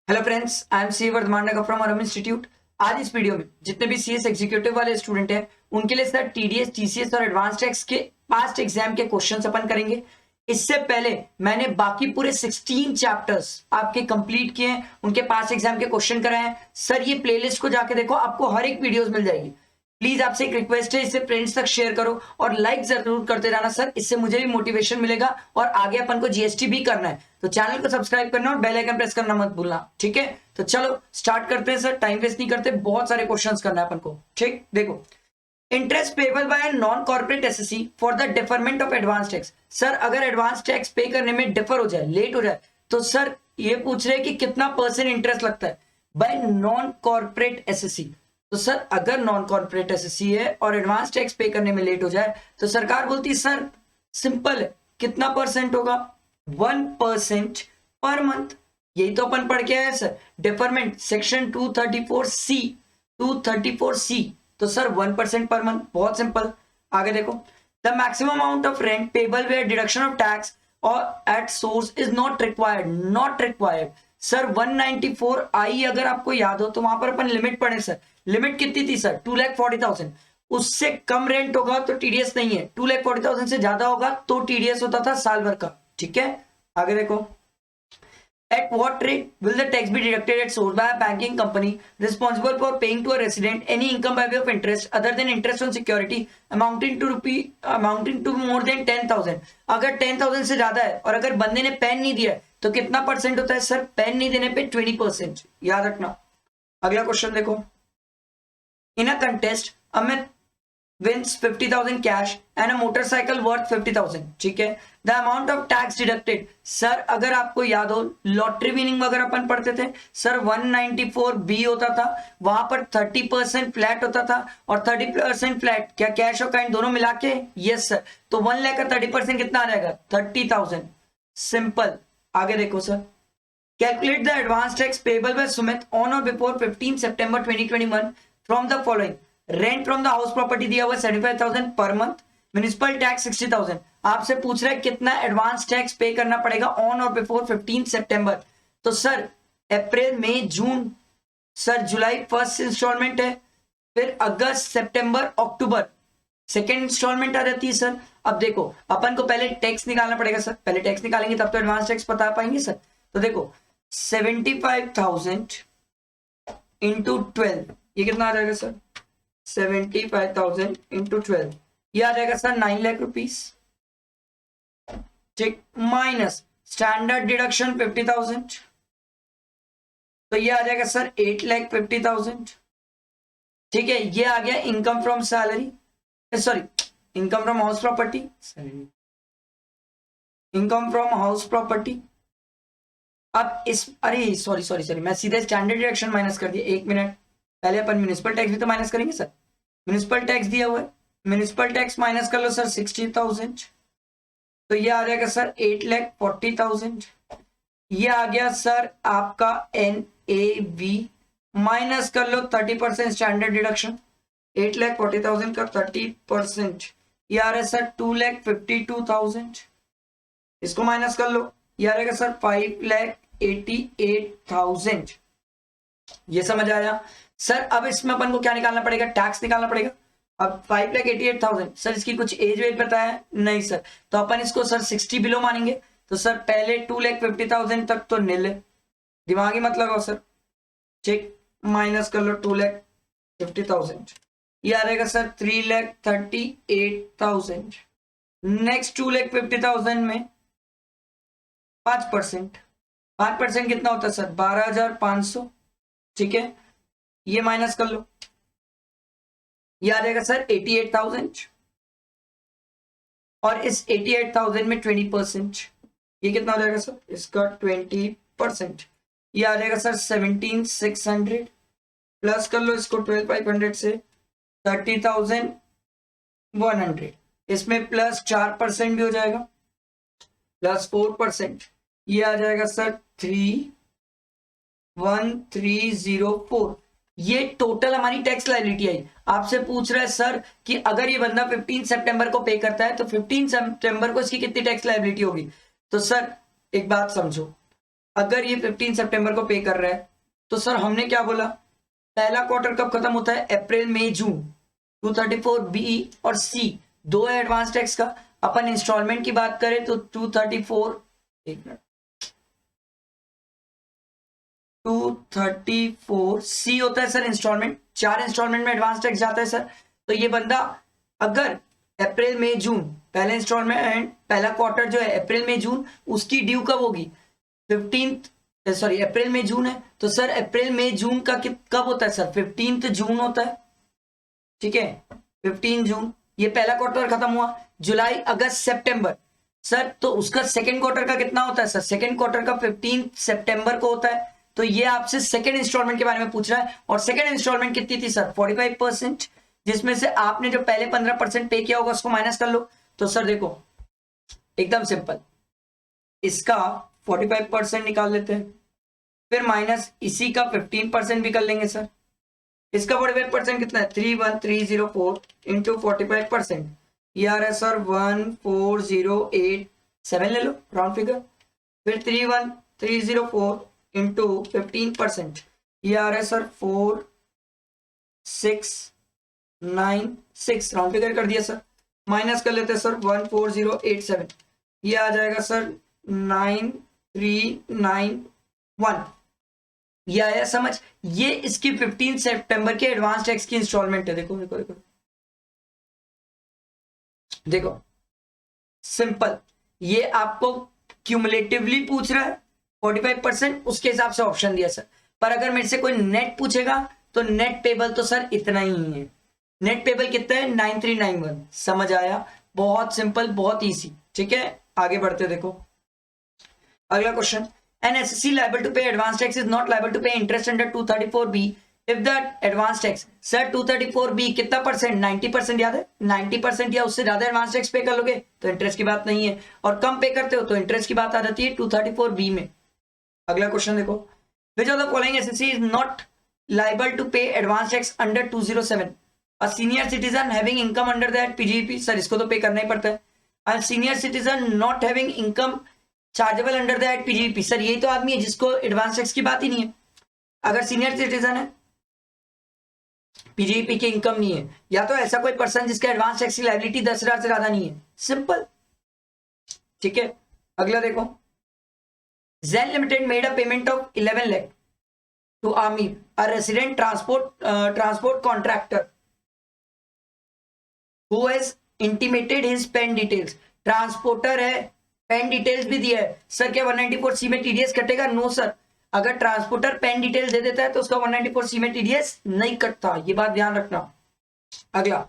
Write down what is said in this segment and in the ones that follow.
Hello friends, I am C Vardhaman from RM institute. आज इस video में जितने भी सीएस एग्जीक्यूटिव वाले स्टूडेंट हैं उनके लिए सर टीडीएस, टीसीएस और एडवांस टैक्स के पास्ट एग्जाम के क्वेश्चंस अपन करेंगे। इससे पहले मैंने बाकी पूरे 16 चैप्टर्स आपके कंप्लीट किए हैं, उनके पास्ट एग्जाम के क्वेश्चन कराए हैं। सर ये प्लेलिस्ट को जाके देखो, आपको हर एक वीडियोस मिल जाएगी। प्लीज आपसे एक रिक्वेस्ट है, इसे फ्रेंड्स तक शेयर करो और लाइक जरूर करते रहना सर, इससे मुझे भी मोटिवेशन मिलेगा और आगे अपन को जीएसटी भी करना है। तो चैनल को सब्सक्राइब करना और बेल आइकन प्रेस करना मत भूलना, ठीक है। तो चलो स्टार्ट करते हैं सर, टाइम वेस्ट नहीं करते, बहुत सारे क्वेश्चंस करना है अपन को। ठीक, देखो, interest payable by non corporate SSC for the deferment of advance tax. Sir अगर एडवांस टैक्स पे करने में डिफर हो जाए, लेट हो जाए, तो सर ये पूछ रहे हैं कि कितना परसेंट इंटरेस्ट लगता है बाय नॉन कॉर्पोरेट एसएससी। तो सर अगर नॉन कॉर्पोरेट एसएससी है और एडवांस टैक्स पे करने में लेट हो जाए तो सरकार बोलती है सर सिंपल है, कितना परसेंट होगा, 1% पर मंथ। यही तो अपन पढ़ के आए सर, डिफरमेंट सेक्शन 234C। तो सर 1% पर मंथ, बहुत सिंपल। आगे देखो, the maximum amount of rent payable where deduction of tax or at source is not required. Sir 194I अगर आपको याद हो तो वहां पर अपन लिमिट पढ़े सर। लिमिट कितनी थी सर, 2,40,000। उससे कम रेंट होगा तो टीडीएस नहीं है, 2,40,000 से ज्यादा होगा तो टीडीएस होता था साल भर का, ठीक है। आगे देखो, at what rate will the tax be deducted at source by a banking company responsible for paying to a resident any income by way of interest other than interest on security amounting to more than 10,000। अगर 10,000 से ज्यादा है और अगर बंदे ने pan नहीं दिया तो कितना परसेंट होता है सर, पैन नहीं देने पे 20%, याद रखना। अगला क्वेश्चन देखो, इन अ contest Amit wins 50,000 cash and a motorcycle worth 50,000, ठीक है। The amount of tax deducted, sir अगर आपको याद हो लॉटरी विनिंग वगैरह अपन पढ़ते थे सर, 194B होता था, वहां पर 30% फ्लैट होता था और 30% फ्लैट क्या कैश और काइंड दोनों मिला के, यस सर। तो 1 लाख का 30% कितना आ जाएगा, 30,000, सिंपल। आगे देखो sir, calculate the advance tax payable by Sumit on or before 15 September 2021 from the following. Rent from the house property दिया हुआ 75,000 पर मंथ, म्युनिसिपल टैक्स 60,000। आपसे पूछ रहा है कितना एडवांस टैक्स पे करना पड़ेगा ऑन और बिफोर 15 सितंबर। तो सर अप्रैल मई जून, सर जुलाई फर्स्ट इंस्टॉलमेंट है, फिर अगस्त सितंबर अक्टूबर सेकेंड इंस्टॉलमेंट आ जाती है सर। अब देखो अपन को पहले टैक्स निकालना पड़ेगा सर, पहले टैक्स निकालेंगे तब तो एडवांस टैक्स बता पाएंगे सर। तो देखो 75,000 इंटू 12, ये कितना आ जाएगा सर, 75,000 इंटू 12, ये आ जाएगा सर 9 लाख रुपीस, ठीक, माइनस स्टैंडर्ड डिडक्शन 50,000, तो ये आ जाएगा सर 8,50,000, ठीक है। ये आ गया income from salary, sorry income from house property, income from house property. अब इस, अरे सॉरी मैं सीधे स्टैंडर्ड डिडक्शन माइनस कर दिया, एक मिनट, पहले अपन म्युनिसिपल टैक्स भी तो माइनस करेंगे सर। म्युनिसिपल टैक्स दिया हुआ है, म्युनिसिपल टैक्स माइनस कर लो सर 60,000, तो ये आ जाएगा सर 8,40,000। ये आ गया सर आपका NAV, माइनस कर लो 30% स्टैंडर्ड डिडक्शन, 8,40,000 का 30%, ये आ रहा है सर 2,52,000। इसको माइनस कर लो, ये आ रहेगा सर 5,88,000। ये समझ आया सर। अब इसमें अपन को क्या निकालना पड़ेगा, टैक्स निकालना पड़ेगा। अब 5,88,000, सर इसकी कुछ एज वेज बताया नहीं सर, तो अपन इसको सर 60 बिलो मानेंगे। तो सर पहले 2,50,000 तक तो नील है, दिमागी मत लगाओ सर, ठीक, माइनस कर लो 2,50,000, ये आ रहेगा सर 3,38,000। नेक्स्ट 2,50,000 में 5%, 5% कितना होता है सर, 12,500, ठीक है। ये माइनस कर लो, ये आ जाएगा सर 88,000 और इस 88,000 में 20%, ये कितना हो जाएगा सर, इसका 20%, ये आ जाएगा सर 17,600, प्लस कर लो इसको 12,500 से 30,100, इसमें प्लस 4% भी हो जाएगा, प्लस 4%, ये आ जाएगा सर 3,1304। ये टोटल हमारी टैक्स लायबिलिटी आई। आपसे पूछ रहा है सर कि अगर ये बंदा 15 सितंबर को पे करता है तो 15 सितंबर को इसकी कितनी टैक्स लायबिलिटी होगी। तो सर एक बात समझो, अगर ये 15 सितंबर को पे कर रहा है तो सर हमने क्या बोला, पहला क्वार्टर कब खत्म होता है, अप्रैल मई जून। 234 बी और सी दो है एडवांस टैक्स का। अपन इंस्टॉलमेंट की बात करें तो 234, एक मिनट, 234 सी होता है सर इंस्टॉलमेंट, 4 इंस्टॉलमेंट में एडवांस टैक्स जाता है सर। तो ये बंदा अगर अप्रैल मई जून, पहला इंस्टॉलमेंट पहला क्वार्टर जो है अप्रैल मई जून, उसकी ड्यू कब होगी, 15, सॉरी अप्रैल मई जून है तो सर अप्रैल मई जून का कब होता है सर, 15 जून होता है। ठीक है, 15 जून ये पहला क्वार्टर खत्म हुआ। जुलाई अगस्त सितंबर सर, तो उसका सेकंड क्वार्टर का कितना होता है सर, सेकंड क्वार्टर का 15 सितंबर को होता है। तो ये आपसे सेकंड इंस्टॉलमेंट के बारे में पूछ रहा है। और सेकंड इंस्टॉलमेंट कितनी थी सर, 45%, जिसमें से आपने जो पहले 15% पे किया होगा उसको माइनस कर लो। तो सर देखो एकदम सिंपल, इसका 45% निकाल लेते हैं, फिर माइनस इसी का 15% भी कर लेंगे सर। इसका 45% कितना है, 31304 इंटू 45%, ये आ रहा है सर 14087 ले लो राउंड फिगर। फिर 31304 इंटू 15%, ये आ रहा है सर 4696 राउंड फिगर कर दिया सर। माइनस कर लेते हैं सर 14087, ये आ जाएगा सर 9391। ये आया समझ। ये इसकी 15 सितंबर के एडवांस टैक्स की इंस्टॉलमेंट है। देखो देखो देखो देखो सिंपल, ये आपको क्यूमुलेटिवली पूछ रहा है 45%, उसके हिसाब से ऑप्शन दिया सर। पर अगर मेरे से कोई नेट पूछेगा तो नेट पेबल तो सर इतना ही है। नेट पेबल कितना है, 9391। समझ आया, बहुत सिंपल, बहुत इजी। ठीक है, आगे बढ़ते देखो अगला question. An SSC liable to pay advance tax is not liable to pay interest under 234B if the advance tax, sir 234B कितना परसेंट, 90% याद है, 90% या उससे ज्यादा एडवांस टैक्स पे कर लोगे तो इंटरेस्ट की बात नहीं है, और कम पे करते हो तो इंटरेस्ट की बात आ जाती है 234B में। अगला क्वेश्चन देखो, which of the following SSC is not liable to pay advance tax under 207? A senior citizen having income under that PGEP, sir इसको तो पे करना ही पड़ता है। A senior citizen not having income chargeable under that PGP, sir यही तो आदमी है जिसको एडवांस टैक्स की बात ही नहीं है। अगर सीनियर सिटीजन है, पीजीपी की इनकम नहीं है, या तो ऐसा कोई पर्सन जिसका एडवांस टैक्स की लायबिलिटी 10,000 से ज्यादा नहीं है, सिंपल। ठीक है, अगला देखो, Zen Limited made a payment of 11 lakh to Amir, a resident transport contractor who has intimated his PAN details. Transporter है, पेन डिटेल्स भी दिया है सर, क्या 194C में टीडीएस कटेगा? नो सर, अगर ट्रांसपोर्टर पेन डिटेल्स दे देता है तो उसका 194C में टीडीएस नहीं कटता, ये बात ध्यान रखना। अगला,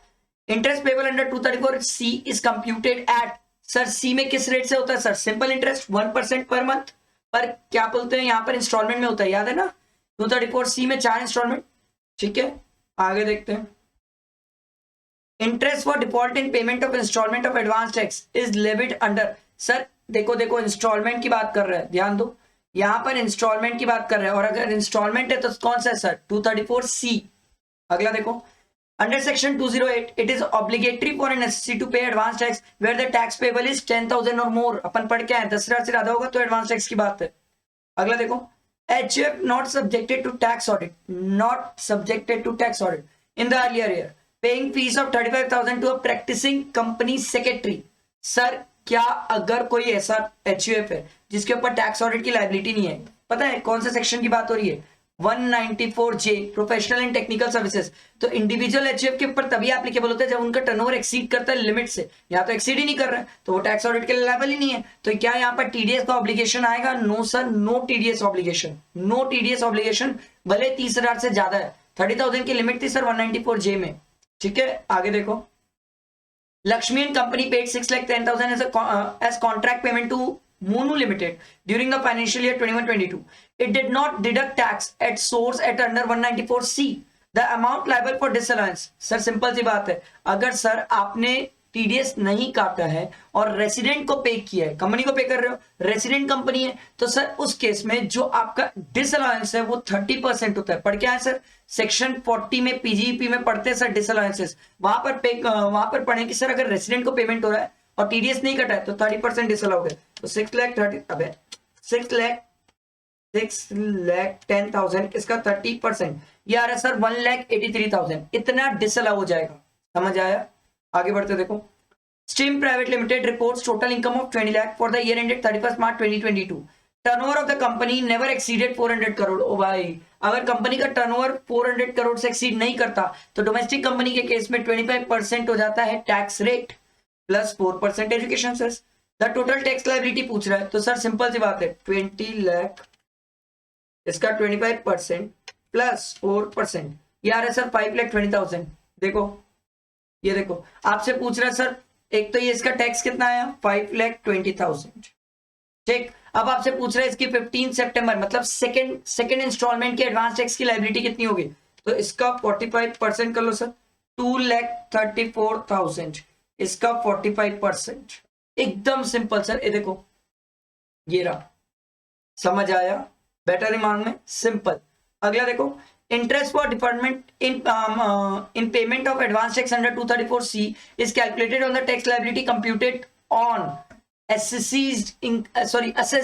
interest payable under 234C is computed at, sir C में किस रेट से होता है sir, simple interest 1% per month, पर क्या बोलते हैं यहाँ पर इंस्टॉलमेंट में होता है, याद है ना, 234C में 4 इंस्टॉलमेंट। ठीक है, आगे देखते हैं। Interest for default in payment of installment of advance tax is levied under, sir देखो देखो इंस्टॉलमेंट की बात कर रहा है, ध्यान दो, यहां पर इंस्टॉलमेंट की बात कर रहा है, और अगर इंस्टॉलमेंट है तो कौन सा है सर, 234C। अगला देखो, under section 208 it is obligatory for an SSC to pay advance tax where the tax payable is 10,000 or मोर। अपन पढ़ के आए 10,000 से ज्यादा होगा तो एडवांस टैक्स की बात है। अगला देखो, HUF not subjected to tax audit, not subjected to tax audit in the earlier year, paying fees of 35,000 to a practicing company secretary. Sir क्या अगर कोई ऐसा HUF है जिसके ऊपर टैक्स ऑडिट की लायबिलिटी नहीं है, पता है कौन सा सेक्शन की बात हो रही है, 194J professional and technical services, तो इंडिविजुअल HUF के ऊपर तभी एप्लीकेबल होता है जब उनका टर्नओवर एक्सीड करता है लिमिट से, यहाँ तो एक्सीड ही नहीं कर रहा है तो वो टैक्स ऑडिट के लिए लायबल ही नहीं है। तो क्या यहाँ पर टीडीएस का ऑब्लिगेशन आएगा? No sir, no TDS obligation, no TDS obligation, भले 30,000 से ज्यादा है, 30,000 की लिमिट थी सर 194J में। ठीक है, आगे देखो, Lakshmi and company paid 6,10,000 as contract payment to Monu Limited during the financial year 21-22. It did not deduct tax at source at under 194C. The amount liable for disallowance. Sir simple सी बात है, अगर sir आपने TDS नहीं काटा है और resident को पे किया है, कंपनी को पे कर रहे हो, रेसिडेंट कंपनी है, तो सर उस केस में जो आपका डिसअलाउंस है वो 30% होता है। पढ़ के आए सर, सेक्शन 40 में पीजीईपी में पढ़ते हैं सर डिसअलाउंसेस, वहां पर पढ़े कि सर अगर रेसिडेंट को पेमेंट हो रहा है और टीडीएस नहीं कटा है तो 30% डिसअलाउड है, तो 6,30,000 6,10,000, इसका 30%, ये आ रहा है सर 1,83,000, इतना डिसअलाउ हो जाएगा। समझ आया? आगे बढ़ते देखो। Stream private limited reports total income of 20 lakh for the year ended 31 March 2022। Turnover of the company never exceeded 400 crore. ओ भाई, अगर कंपनी का टर्नओवर 400 करोड़ से एक्सीड नहीं करता तो डोमेस्टिक कंपनी के केस में 25% हो जाता है tax rate plus 4% education cess. The total tax liability पूछ रहा है, तो सर सिंपल सी बात है, 20 लाख, इसका 25% प्लस 4%, ये आ रहा है सर 5,20,000। देखो, ये देखो, आपसे पूछ रहा है सर, एक तो ये इसका टैक्स कितना आया 5,20,000, ठीक। अब आपसे पूछ रहा है इसकी 15 सितंबर मतलब सेकंड इंस्टॉलमेंट की एडवांस टैक्स की लायबिलिटी कितनी होगी, तो इसका 45% कर लो सर, 2,34,000, इसका 45%, एकदम सिंपल सर। ये देखो, ये रहा, समझ आया? बेटर दिमाग में, सिंपल। अगला देखो, interest for deferment in payment of advance tax under 234C is calculated on the tax liability computed on assessed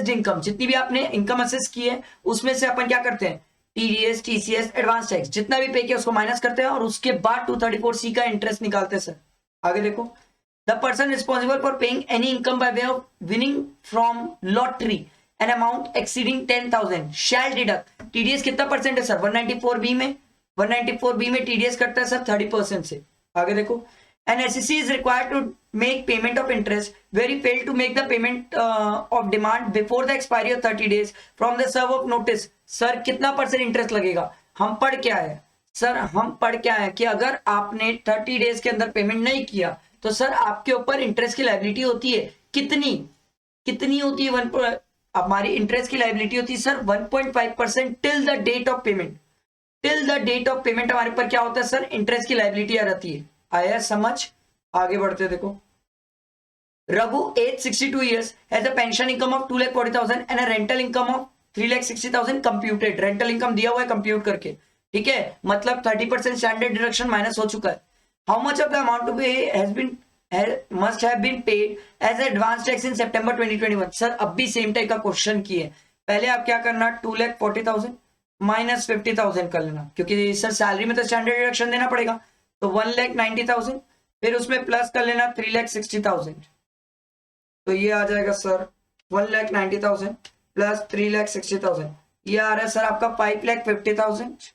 income। जितनी भी आपने इनकम असेस की है उसमें से अपन क्या करते हैं, टीडीएस, टीसीएस, एडवांस टैक्स जितना भी पे किया उसको माइनस करते हैं और उसके बाद 234C का इंटरेस्ट निकालते हैं सर। आगे देखो, the person responsible for paying any income by way of winning from lottery an amount exceeding 10,000 shall deduct TDS कितना परसेंट है सर, 194B में, 194B में TDS कटता है सर 30% से। आगे देखो, an SEC is required to make payment of interest where he failed to make the payment of demand before the expiry of 30 days from the serve of notice। Sir कितना percent interest लगेगा, हम पढ़ क्या है sir, हम पढ़ क्या है कि अगर आपने 30 डेज के अंदर पेमेंट नहीं किया तो सर आपके ऊपर इंटरेस्ट की लायबिलिटी होती है, कितनी होती है, हमारी इंटरेस्ट की लायबिलिटी होती है sir 1.5% till the date of payment. Till the date of payment हमारे ऊपर क्या होता है सर, इंटरेस्ट की लायबिलिटी आ जाती है। आया समझ? आगे बढ़ते देखो, Raghu as 62 years has a pension income of 2,40,000 and a rental income of 3,60,000 computed. Rental income दिया हुआ है कंप्यूट करके, ठीक है, मतलब 30% स्टैंडर्ड डिडक्शन माइनस हो चुका है। How much of the amount to pay has been must have been paid as advance tax in September 2021। Sir अब भी सेम टाइप का क्वेश्चन किए, पहले आप क्या करना, 2,40,000 माइनस 50,000 कर लेना, क्योंकि सर सैलरी में तो स्टैंडर्ड डिडक्शन देना पड़ेगा, तो 1,90,000, फिर उसमें प्लस कर लेना 3,60,000, तो ये आ जाएगा सर 1,90,000 प्लस 3,60,000, ये आ रहा है सर आपका 5,50,000,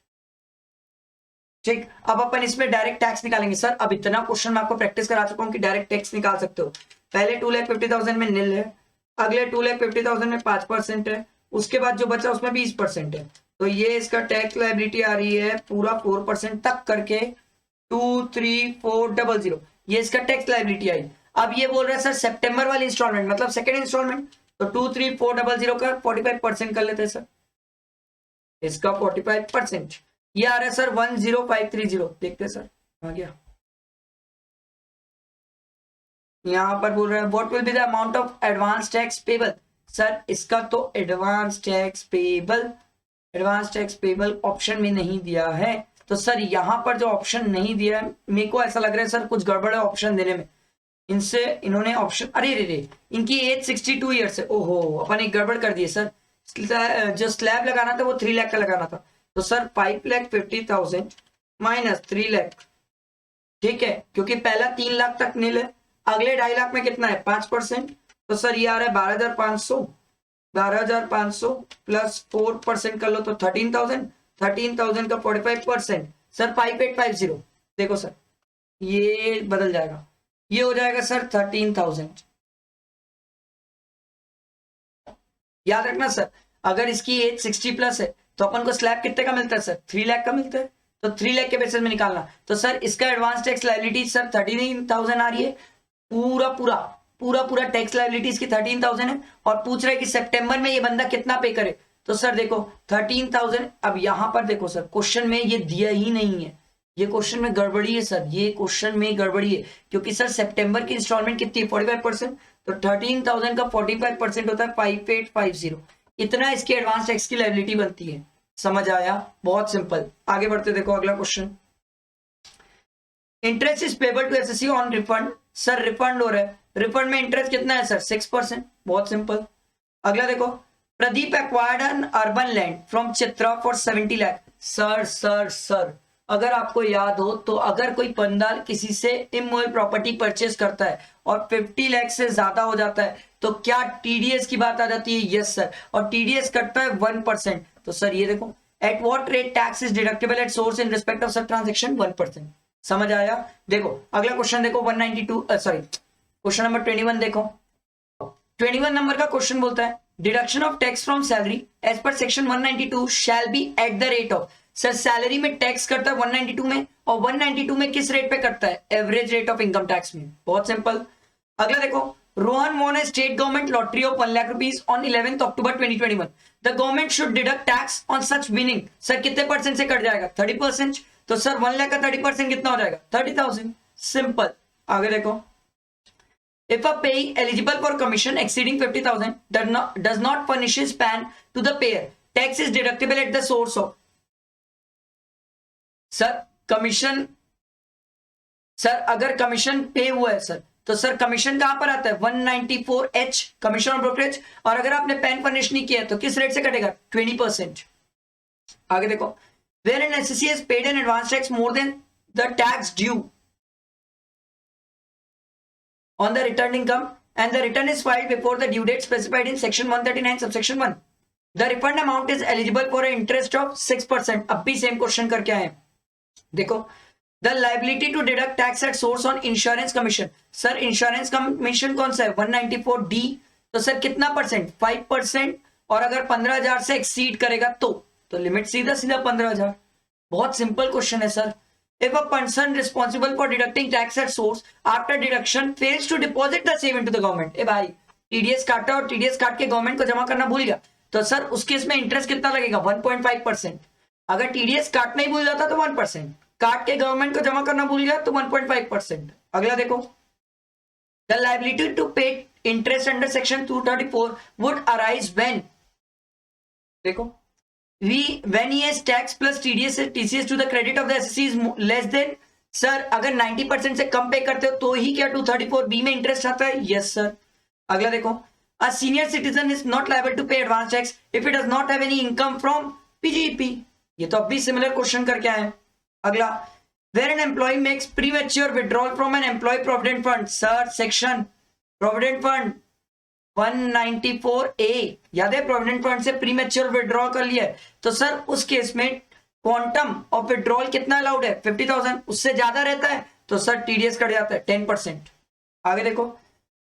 ठीक। अब अपन इसमें डायरेक्ट टैक्स निकालेंगे सर। अब इतना क्वेश्चन मैं आपको प्रैक्टिस करा चुका हूं कि डायरेक्ट टैक्स निकाल सकते हो। पहले 2,50,000 में निल है, अगले 2,50,000 में 5% है, उसके बाद जो बचा उसमें 20% है, तो ये इसका टैक्स लायबिलिटी आ रही है पूरा 4% तक करके 2,34,00, ये इसका टैक्स लायबिलिटी आई। अब ये बोल रहा है सर सितंबर वाली इंस्टॉलमेंट मतलब सेकेंड इंस्टॉलमेंट, तो 2,34,00 का 45% कर लेते हैं सर, इसका 45%, ये आ रहा है सर 1,0530। देखते हैं सर, आ गया। यहां पर बोल रहा है what will be the amount of advance tax payable. Sir इसका तो एडवांस टैक्स पेबल ऑप्शन में नहीं दिया है, तो सर यहां पर जो ऑप्शन नहीं दिया है, मेरे को ऐसा लग रहा है सर कुछ गड़बड़ है ऑप्शन देने में, इनसे इन्होंने ऑप्शन, अरे रे इनकी एज 62 ईयर्स है, ओहो अपन एक गड़बड़ कर दिए सर, जो स्लैब लगाना था वो 3 लाख का लगाना था, तो सर 5,50,000 माइनस 3 लाख, ठीक है, क्योंकि पहला 3 लाख तक नील है, अगले 2.5 लाख में कितना है 5%, तो सर ये आ रहा है 12,500 प्लस 4% कर लो तो 13,000 का 45%, सर 5,850। देखो सर ये बदल जाएगा, ये हो जाएगा सर 13,000। याद रखना सर, अगर इसकी एज 60 प्लस है तो अपन को स्लैब कितने का मिलता है सर, 3 लाख का मिलता है, तो 3 लाख के बेसिस में निकालना, तो सर इसका एडवांस टैक्स लायबिलिटी सर 13,000 आ रही है, पूरा टैक्स लायबिलिटी इसकी 13,000 है, और पूछ रहा है कि सितंबर में ये बंदा कितना पे करे, तो सर देखो 13,000। अब यहां पर देखो सर क्वेश्चन में ये दिया ही नहीं है, ये क्वेश्चन में गड़बड़ी है सर, ये क्वेश्चन में गड़बड़ी है, क्योंकि सर सितंबर की इंस्टॉलमेंट कितनी है 45%, तो 13,000 का 45% होता है 5,850, इतना इसकी एडवांस टैक्स की लायबिलिटी बनती है। समझ आया? बहुत सिंपल। आगे बढ़ते देखो अगला question, interest is payable to SSC on refund. Sir refund हो रहा है, रिफंड में इंटरेस्ट कितना है सर 6%, बहुत सिंपल। अगला देखो, Pradeep acquired an urban land from Chitra for 70 lakh. Sir अगर आपको याद हो तो अगर कोई बंदा किसी से इमोरल प्रॉपर्टी परचेस करता है और 50 लाख से ज्यादा हो जाता है तो क्या टीडीएस की बात आ जाती है? यस सर, और टीडीएस कटता है 1%. तो सर ये देखो, at what rate tax is deductible at source in respect of such transaction? 1%. समझ आया? देखो अगला क्वेश्चन देखो, 192 सॉरी क्वेश्चन नंबर 21 देखो. 21 नंबर का क्वेश्चन बोलता है deduction of tax from salary as per section 192 shall be at the rate of. Sir salary में टैक्स करता है 192 में, और 192 में किस रेट पे करता है? Average rate of income tax में. बहुत सिंपल. अगला देखो, Rohan won a state government lottery of 1 lakh rupees on 11th October 2021. The government should deduct tax on such winning. Sir कितने परसेंट से कट जाएगा? 30%. तो सर 1 लाख का 30% कितना हो जाएगा? 30,000. सिंपल. आगे देखो, if a payee eligible for commission exceeding 50,000 does not furnishes PAN to the payer, tax is deductible at the source of. Sir commission, sir अगर कमीशन पे हुआ है सर तो सर कमीशन कहां पर आता है? 194H commission on brokerage. और अगर आपने पैन फर्निश नहीं किया तो किस रेट से कटेगा? 20%. आगे देखो, where an SSC has paid an advance tax more than the tax due on the returned income and the return is filed before the due date specified in section 139 subsection 1, the refund amount is eligible for an interest of 6%. अब भी same question करके आए. देखो, the liability to deduct tax at source on insurance commission. Sir insurance commission कौन सा है? 194D. तो sir कितना परसेंट? 5%. और अगर 15,000 से एक्सीड करेगा तो लिमिट सीधा सीधा 15,000. बहुत सिंपल क्वेश्चन है sir. If a person responsible for deducting tax at source after deduction fails to deposit the same into the government, ए भाई टीडीएस काटा और टीडीएस काट के गवर्नमेंट को जमा करना भूल गया तो सर उस केस में इंटरेस्ट कितना लगेगा? 1.5%. अगर टीडीएस काटना ही भूल जाता तो 1%, काट के गवर्नमेंट को जमा करना भूल गया तो 1.5%. अगला देखो, the liability to pay interest under section 234 would arise when, देखो, when he has tax plus TDS and TCS to the credit of the SSC is less than. Sir अगर 90% से कम पे करते हो तो ही क्या 234B में इंटरेस्ट आता है? Yes sir. अगला देखो, a senior citizen is not liable to pay advance tax if he does not have any income from PGEP. ये तो अब भी सिमिलर क्वेश्चन करके आए. अगला, where an employee makes premature withdrawal from an employee provident fund. Sir section provident fund 194A, याद है? Provident fund से प्रीमेच्योर विड्रॉ कर लिया है तो सर उस केस में क्वांटम ऑफ विड्रॉल कितना अलाउड है? 50,000. उससे ज्यादा रहता है तो सर टीडीएस कट जाता है 10%. आगे देखो,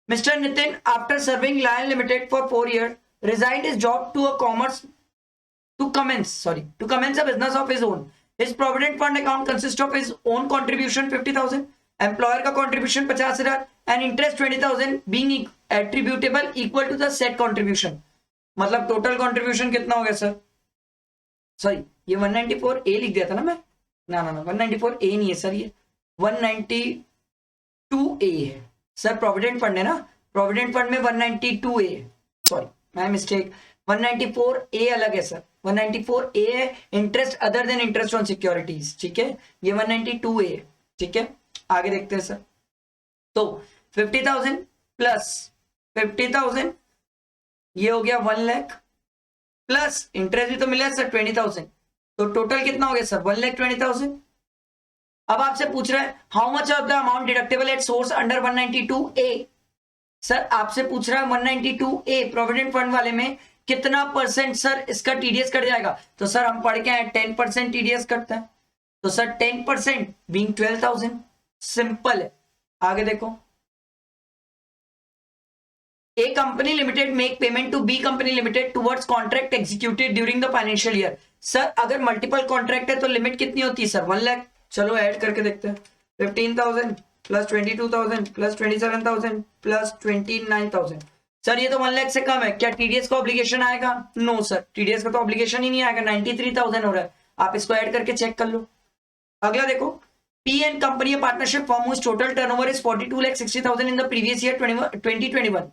mister Nitin after serving Lion Limited for 4 years resigned his job to commence a business of his own. His provident fund account consists of his own contribution 50,000, employer का contribution 50,000 and interest 20,000 being attributable equal to the set contribution. मतलब total contribution कितना हो गया sir? Sorry, ये 194A लिख दिया था ना मैं. ना 194A नहीं है सर, ये 192A है सर. प्रोविडेंट फंड है ना, प्रोविडेंट फंड में 192A है. सॉरी माय मिस्टेक, 194A अलग है सर. 194A है interest other than interest on securities. ठीक है, ये 192A है. ठीक है, आगे देखते हैं सर. तो 50,000 प्लस 50,000 ये हो गया 1 लाख प्लस इंटरेस्ट भी तो मिला सर 20,000. तो टोटल कितना हो गया सर? 1,20,000. अब आपसे पूछ रहा है how much of the amount deductible at source under 192A. Sir आपसे पूछ रहा है 192A प्रोविडेंट फंड वाले में कितना परसेंट सर इसका टीडीएस कट जाएगा. तो सर हम पढ़ के आए 10% टीडीएस कटता है तो सर 10% बीइंग 12,000. सिंपल है. आगे देखो, A company limited make payment to B company limited towards contract executed during the financial year. Sir अगर मल्टीपल कॉन्ट्रैक्ट है तो लिमिट कितनी होती है सर? 1 लाख. चलो ऐड करके देखते हैं. 15,000 प्लस 22,000 प्लस 27,000 प्लस 29,000. सर ये तो 1 लाख से कम है. क्या टीडीएस का ऑब्लिगेशन आएगा? नो सर, टीडीएस का तो ऑब्लिगेशन ही नहीं आएगा. 93,000 हो रहा है. आप इसको ऐड करके चेक कर लो. अगला देखो, P and company a partnership firm whose total turnover is 42,60,000 in the previous year 2021,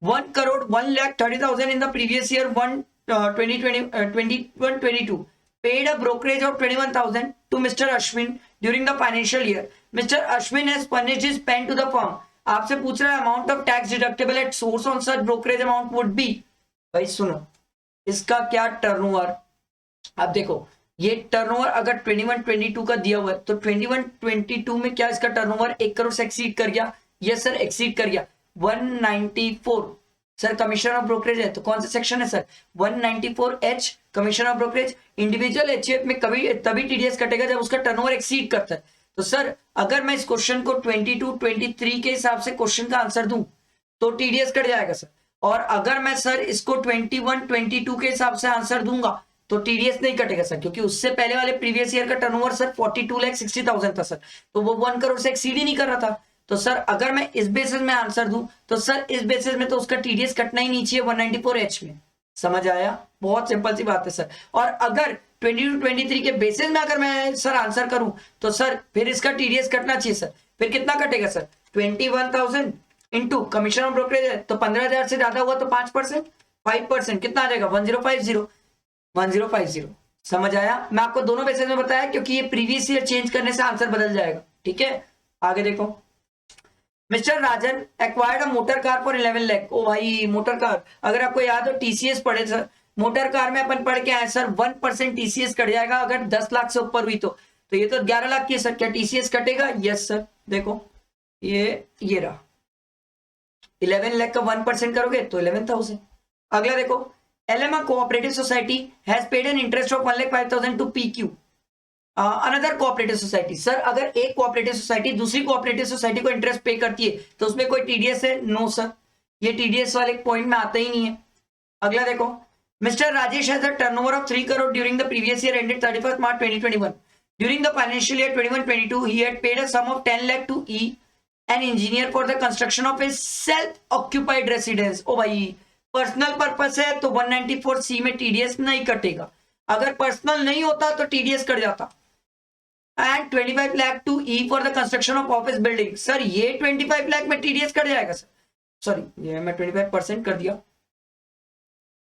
1 crore 1,30,000 in the previous year 2021-22, paid a brokerage of 21,000 to Mr. Ashwin during the financial year. Mr. Ashwin has furnished his pen to the firm. आपसे पूछ रहा है amount of tax deductible at source on such brokerage amount would be. भाई सुनो, इसका क्या turnover, अब देखो ये टर्नओवर अगर 21-22 का दिया हुआ है तो 21-22 में क्या इसका टर्नओवर 1 करोड़ से एक्सीड कर गया? यस सर, एक्सीड कर गया। 194 सर कमीशन ऑफ ब्रोकरेज है, तो कौन सा सेक्शन है sir? 194H commission of brokerage. Individual HUF में कभी तभी टीडीएस कटेगा जब उसका टर्नओवर एक्सीड करता है। तो सर अगर मैं इस क्वेश्चन को 22-23 के हिसाब से क्वेश्चन का आंसर दूं तो टीडीएस कट जाएगा सर, और अगर मैं सर इसको 21-22 के हिसाब से आंसर दूंगा तो टीडीएस नहीं कटेगा सर, क्योंकि उससे पहले वाले प्रीवियस ईयर का टर्नओवर सर 42,60,000 था सर, तो वो 1 करोड़ से एक्सीड ही नहीं कर रहा था। तो सर अगर मैं इस बेसिस में आंसर दूं तो सर इस बेसिस में तो उसका टीडीएस कटना ही नहीं चाहिए 194H में। समझ आया? बहुत सिंपल सी बात है सर। और अगर 22-23 के बेसिस में अगर मैं सर आंसर करूं तो सर फिर इसका टीडीएस कटना चाहिए सर। फिर कितना कटेगा sir? 21,000 into commission of brokerage है तो 15,000 से ज्यादा हुआ तो 5%, 5% कितना आ जाएगा? 1050। समझ आया? मैं आपको दोनों बेसिस में बताया क्योंकि ये प्रीवियस ईयर चेंज करने से आंसर बदल जाएगा। ठीक है, आगे देखो। Mister Rajan acquired a motor car for 11 lakh. ओ भाई मोटर कार, अगर आपको याद हो टीसीएस पढ़े सर, मोटर कार में अपन पढ़ के आए सर 1% टीसीएस कट जाएगा अगर 10 लाख से ऊपर हुई तो ये तो 11 लाख की है सर, क्या टीसीएस कटेगा? Yes sir. देखो ये रहा 11 लाख का 1% करोगे तो 11,000। अगला देखो, LMA cooperative society has paid an interest of 1,05,000 to PQ another cooperative society. Sir अगर एक कोऑपरेटिव सोसाइटी दूसरी कोऑपरेटिव सोसाइटी को इंटरेस्ट पे करती है तो उसमें कोई टीडीएस है? नो सर, ये टीडीएस वाले पॉइंट में आता ही नहीं है। अगला देखो, mister Rajesh has a turnover of 3 crore during the previous year ended 31 March 2021। During the financial year 21-22 he had paid a sum of 10 lakh to an engineer for the construction of a self occupied residence. ओ भाई personal purpose है तो 194C में TDS नहीं कटेगा, अगर personal नहीं होता तो टीडीएस कट जाता। And 25 lakh to for the construction of office building. Sir ये 25 लाख में टीडीएस कट जाएगा सर, सॉरी ये मैं 25% कर दिया।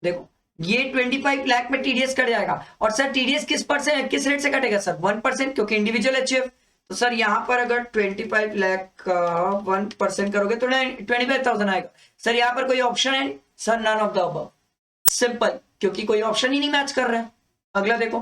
देखो ये 25 लाख में टीडीएस कट जाएगा, और सर टीडीएस किस रेट से कटेगा सर? 1%, क्योंकि इंडिविजुअल एचयूएफ। तो सर यहां पर अगर 25 लाख का 1% करोगे तो 25,000 आएगा। सर यहां पर कोई ऑप्शन है? Sir none of the above, simple, क्योंकि कोई ऑप्शन ही नहीं मैच कर रहा है। अगला देखो,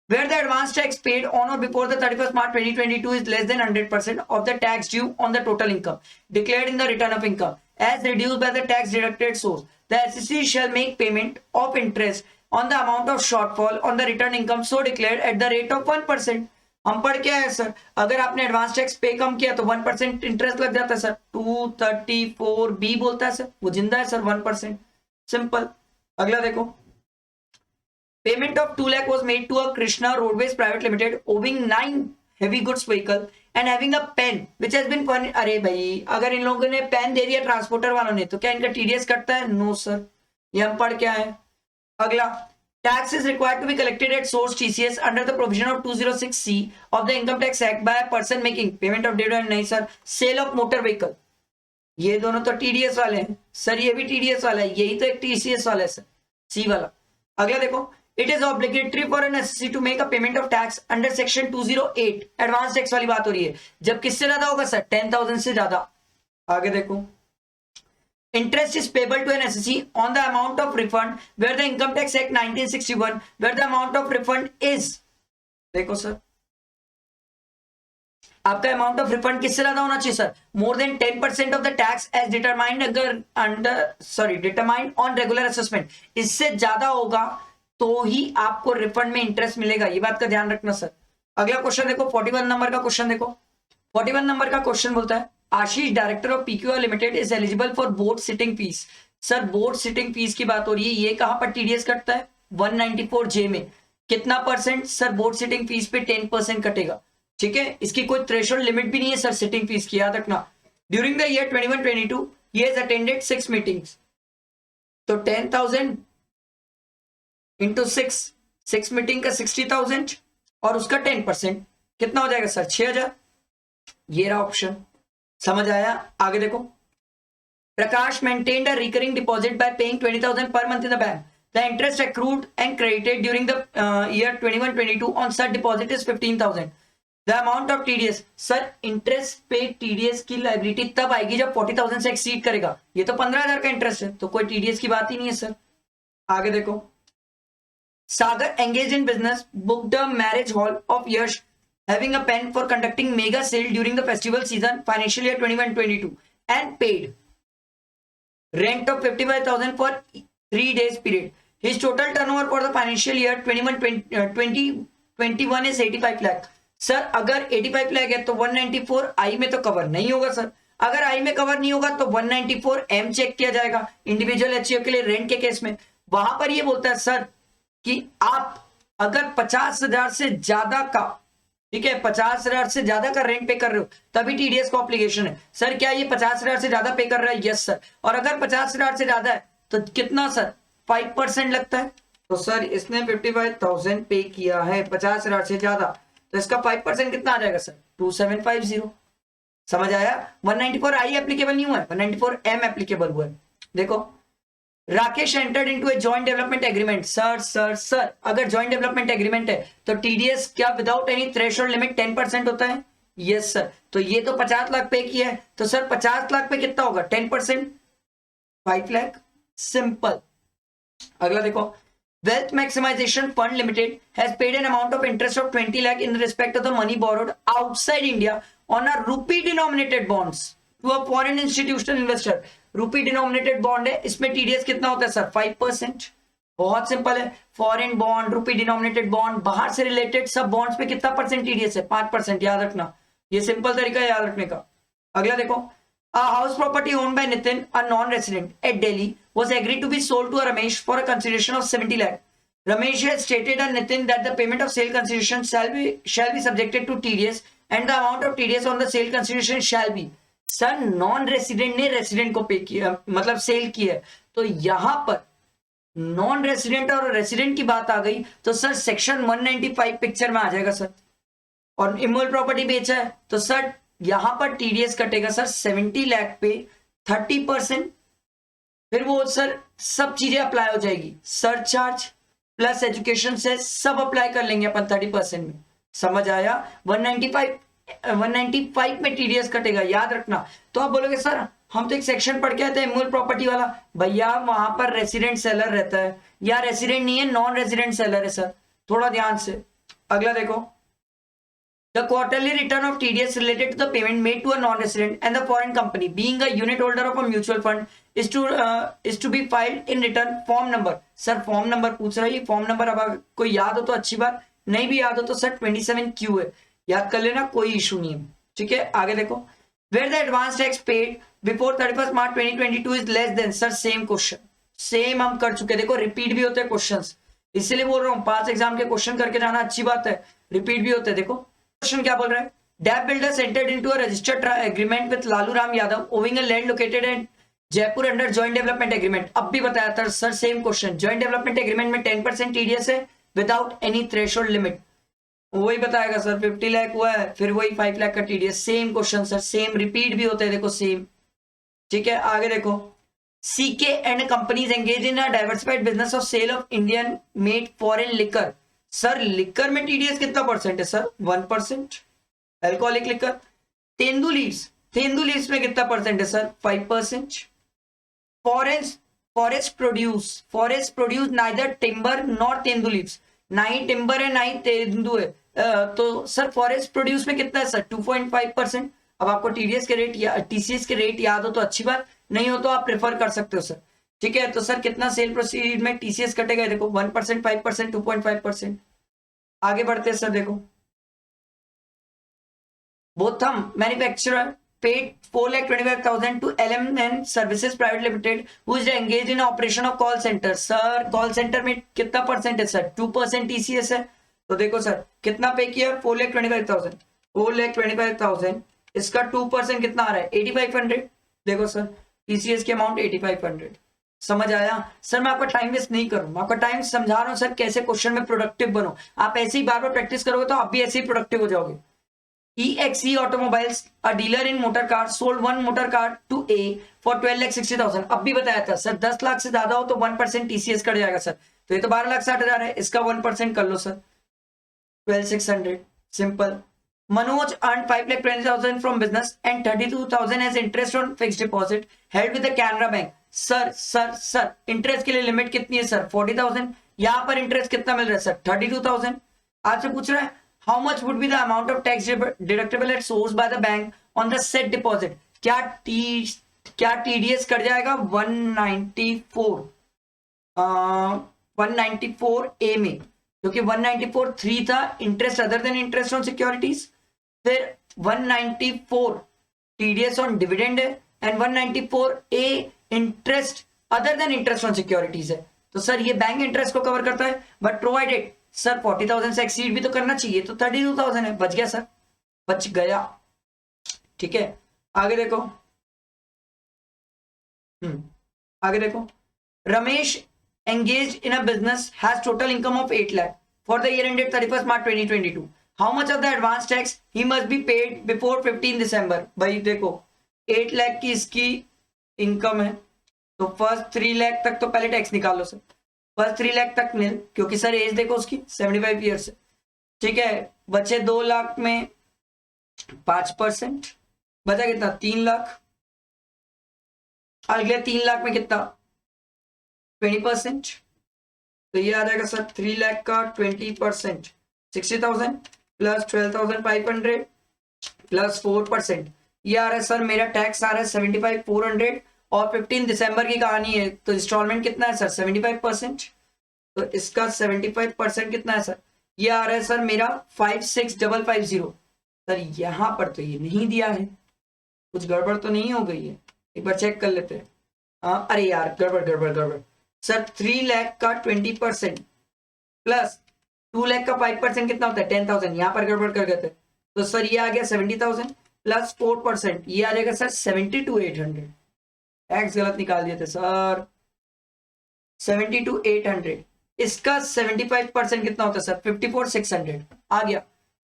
where the advance tax paid on or before the 31st March 2022 is less than 100% of the tax due on the total income declared in the return of income as reduced by the tax deducted source, the SEC shall make payment of interest on the amount of shortfall on the return income so declared at the rate of 1%। हम पढ़ के आए sir, अगर आपने advance tax पे कम किया तो 1% interest लग जाता है सर। 234B बोलता है सर, वो जिंदा है सर 1%, सिंपल। अगला देखो, payment of 2 lakh was made to a Krishna Roadways Private Limited owing 9 heavy goods vehicle and having a pen which has been furnished। अरे भाई अगर इन लोगों ने पेन दे दिया ट्रांसपोर्टर वालों ने तो क्या इनका टीडीएस कटता है? नो सर, ये हम पढ़ के आए। अगला, tax is required to be collected at source TCS under the provision of 206C of the Income Tax Act by a person making payment of dividend। नहीं sir, sale of motor vehicle, ये दोनों तो TDS वाले हैं sir, ये भी TDS वाला है, यही तो एक टीसीएस वाला है सर, सी वाला। अगला देखो, it is obligatory for an SEC to make a payment of tax under section 208 advance tax वाली बात हो रही है, जब किससे ज्यादा होगा सर? 10,000 से ज्यादा। आगे देखो, interest is payable to an SEC on the amount of refund where the Income Tax Act 1961 where the amount of refund is, देखो सर आपका अमाउंट ऑफ रिफंड किससे ज्यादा होना चाहिए sir? More than 10% of the tax as determined determined on regular assessment. इससे ज्यादा होगा तो ही आपको रिफंड में इंटरेस्ट मिलेगा, ये बात का ध्यान रखना सर। अगला क्वेश्चन देखो, 41 नंबर का क्वेश्चन देखो। 41 नंबर का क्वेश्चन बोलता है, Ashish director of PQR limited is eligible for board sitting fees. Sir board sitting fees की बात हो रही है, ये कहां पर टीडीएस कटता है? 194J में। कितना percent sir? Board sitting fees पे 10% कटेगा। ठीक है, इसकी कोई थ्रेशोल्ड लिमिट भी नहीं है सर सिटिंग फीस की, याद रखना। During the year 21-22 he has attended 6 meetings, तो 10,000 इंटू 6 मीटिंग का 60,000 और उसका 10% कितना हो जाएगा सर? 6,000। ये रहा ऑप्शन, समझ आया? आगे देखो, Prakash maintained a recurring deposit by paying 20,000 per month in the bank. The interest accrued and credited during the year 21-22 on such deposit is 15,000। The amount of TDS, sir interest पे TDS की liability तब आएगी जब 40,000 से exceed करेगा। ये तो 15,000 का इंटरेस्ट है, तो कोई टीडीएस की बात ही नहीं है सर। आगे देखो, Sagar engage in business, booked a marriage hall of Yash having a pen for conducting mega sale during the festival season financial year 21-22 and paid rent of 55,000 for 3 days period. His total turnover for the financial year 21 is 85 lakh. Sir अगर 85 लाख है तो 194 आई में तो cover नहीं होगा sir. अगर आई में cover नहीं होगा तो 194 एम चेक किया जाएगा इंडिविजुअल एचयूएफ के लिए रेंट के केस में. वहां पर ये बोलता है सर कि आप अगर 50,000 से ज्यादा का, ठीक है, 50,000 से ज्यादा का रेंट पे कर रहे हो तभी टीडीएस का ऑब्लिगेशन है. सर क्या ये 50,000 से ज्यादा पे कर रहा है? Yes sir. और अगर 50,000 से ज्यादा है तो कितना सर? 5% लगता है. तो सर इसने 55,000 पे किया है 50,000 से ज्यादा, तो इसका 5% कितना आ जाएगा सर? 2750. समझ आया? 194 आई एप्लीकेबल नहीं हुआ है, 194 एम एप्लीकेबल हुआ है. देखो, Rakesh entered into a joint development agreement. Sir अगर जॉइंट डेवलपमेंट एग्रीमेंट है तो टीडीएस क्या विदाउट एनी थ्रेशोल्ड लिमिट 10% होता है? Yes sir. तो ये तो 50 लाख पे किया है, तो सर 50 लाख पे कितना होगा? 10%, 5 लाख. सिंपल. अगला देखो, Wealth Maximization Fund Limited has paid an amount of interest of 20 lakh in respect of the money borrowed outside India on a rupee denominated bonds to a foreign institutional investor. Rupee denominated bond है, इसमें TDS कितना होता है sir? 5%. बहुत simple है. Foreign bond, रूपी denominated bond, बाहर से रिलेटेड सब बॉन्ड्स पे कितना परसेंट टीडीएस है? 5%. याद रखना, ये सिंपल तरीका है याद रखने का. अगला देखो, a house property owned by Nitin, a non-resident at Delhi, was agreed to be sold to a Ramesh for a consideration of 70 lakh. Ramesh has stated to Nitin that the payment of sale consideration shall be subjected to TDS and the amount of TDS on the sale consideration shall be. Sir non resident ने resident को पे किया, मतलब cell किया, तो यहां पर non resident और रेसिडेंट की बात आ गई तो सर सेक्शन 195 पिक्चर में आ जाएगा सर. और इमोल प्रॉपर्टी बेचा है तो सर यहां पर टीडीएस कटेगा सर 70 लाख पे 30%. फिर वो सर सब चीजें अप्लाई हो जाएगी, सरचार्ज प्लस एजुकेशन से सब अप्लाई कर लेंगे अपन 30% में. समझ आया? 195 में टीडीएस कटेगा, याद रखना. तो आप बोलोगे सर हम तो एक सेक्शन पढ़ के आते हैं इमोल प्रॉपर्टी वाला. भैया वहां पर रेसिडेंट सेलर रहता है या रेसिडेंट नहीं है, नॉन रेसिडेंट सेलर है सर. थोड़ा ध्यान से. अगला देखो, the quarterly return of TDS related to the payment made to a non-resident and the foreign company being a unit holder of a mutual fund is to be filed in return form number. Sir form number पूछ रहा है, ये form number अब कोई याद हो तो अच्छी बात, नहीं भी याद हो तो सर 27Q है, याद कर लेना, कोई इशू नहीं है. ठीक है, आगे देखो, where the advance tax paid before 31st March 2022 is less than. Sir same question, same हम कर चुके. देखो रिपीट भी होते हैं क्वेश्चंस, इसलिए बोल रहा हूँ 5 एग्जाम के क्वेश्चन करके जाना अच्छी बात है, रिपीट भी होते हैं. देखो क्वेश्चन क्या बोल रहा है, Dap builders entered into a registered agreement with Lalu Ram Yadav owing a land located in Jaipur under joint development agreement. अब भी बताया था sir same question. Joint development agreement में 10% टीडीएस है विदाउट एनी थ्रेशोल्ड लिमिट, वही बताएगा सर. 50 लाख हुआ है, फिर वही 5 लाख का TDS. Same question sir, same repeat भी होते हैं. देखो सेम. ठीक है, आगे देखो, CK and companies engage in a diversified business of sale of Indian made foreign liquor. Sir liquor में टीडीएस कितना परसेंट है sir? 1%. Alcoholic liquor. Tendu leaves में कितना परसेंट है sir? 5%. Forest produce neither timber nor tendu leaves. ना ही timber है ना ही तेंदू है, तो सर फॉरेस्ट प्रोड्यूस में कितना है सर? 2.5%. अब आपको टीडीएस के रेट या टीसीएस के रेट याद हो तो अच्छी बात, नहीं हो तो आप प्रेफर कर सकते हो सर. ठीक है, तो सर कितना सेल प्रोसीड में टीसीएस कटेगा? देखो 1%, 5%, 2.5%. आगे बढ़ते हैं सर. देखो, Botham manufacturer paid 4,25,000 to LMN Services Private Limited, who is engaged in operation of call center. Sir call centre में कितना परसेंट है सर? 2% टीसीएस है. तो देखो सर कितना पे किया? 4,25,000. 4,25,000 इसका 2% कितना आ रहा है? 8,500. देखो सर टीसीएस की अमाउंट 8,500. समझ आया सर? मैं आपका टाइम वेस्ट नहीं करूँ, मैं आपका टाइम समझा रहा हूँ सर कैसे क्वेश्चन में प्रोडक्टिव बनो. आप ऐसे ही बार बार प्रैक्टिस करोगे तो आप भी ऐसे ही प्रोडक्टिव हो जाओगे. EXE Automobiles, a dealer in motor cars, sold one motor car to A for 12,60,000. अब भी बताया था सर 10 लाख से ज्यादा हो तो 1% टीसीएस कट जाएगा सर. तो ये तो 12,60,000 है, इसका 1% कर लो sir, 12,600. Simple. Manoj earned 5,20,000 from business and 32,000 as interest on fixed deposit held with the Canara Bank. Sir interest के लिए लिमिट कितनी है सर 40,000, यहाँ पर इंटरेस्ट कितना मिल रहा है सर 32,000। आपसे पूछ रहा है how much would be the amount of tax deductible at source by the bank on the set deposit. क्या टीडीएस कट जाएगा 194 ए में, क्योंकि 194(3) था interest other than interest on securities, फिर 194 टीडीएस ऑन डिविडेंड है and 194 A interest other than interest on securities है। तो sir ये बैंक इंटरेस्ट को कवर करता है, बट प्रोवाइडेड सर 40,000 से एक्सीड भी तो करना चाहिए, तो 32,000 है, बच गया सर, बच गया। ठीक है, आगे देखो। आगे देखो, Ramesh engaged in a business has total income of 8 lakh for the year ended 31st March 2022. How much of the advance tax he must be paid before 15 December? भाई देखो 8 लाख की इसकी इनकम है, तो फर्स्ट 3 लाख तक तो पहले टैक्स निकालो सर, फर्स्ट 3 लाख तक नील, क्योंकि सर एज देखो उसकी 75 ईयर्स है। ठीक है, बचे 2 लाख में 5%, बचा कितना 3 लाख, अगले 3 लाख में कितना 20%, तो ये आ जाएगा सर 3 लाख का 20% 60,000 प्लस 12,500 प्लस 4%, ये आ रहा है सर मेरा टैक्स आ रहा है 75,400, और 15 दिसंबर की कहानी है, तो इंस्टॉलमेंट कितना है सर 75%, तो इसका 75% कितना है सर, ये आ रहा है सर मेरा 56,550। सर यहाँ पर तो ये नहीं दिया है, कुछ गड़बड़ तो नहीं हो गई है, एक बार चेक कर लेते हैं। हाँ अरे यार गड़बड़ सर 3 लाख का 20% प्लस 2 लाख का 5% कितना होता है 10,000, यहाँ पर गड़बड़ कर गए थे, तो सर ये आ गया 70,000 प्लस 4%, ये आ जाएगा सर 72,800। टैक्स गलत निकाल दिए थे सर, 72,800, इसका 75% कितना होता है सर 54,600। आ गया,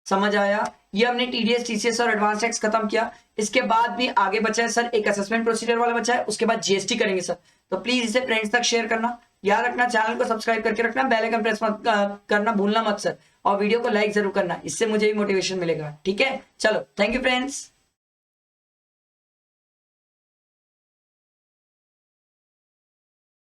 समझ आया। ये हमने टीडीएस टीसीएस और एडवांस टैक्स खत्म किया, इसके बाद भी आगे बचा है सर एक असेसमेंट प्रोसीजर वाला बचा है, उसके बाद जीएसटी करेंगे सर, तो प्लीज इसे फ्रेंड्स तक शेयर करना, याद रखना चैनल को सब्सक्राइब करके रखना, बेल आइकन प्रेस मत करना भूलना मत सर, और वीडियो को लाइक जरूर करना, इससे मुझे भी मोटिवेशन मिलेगा। ठीक है, चलो थैंक यू फ्रेंड्स।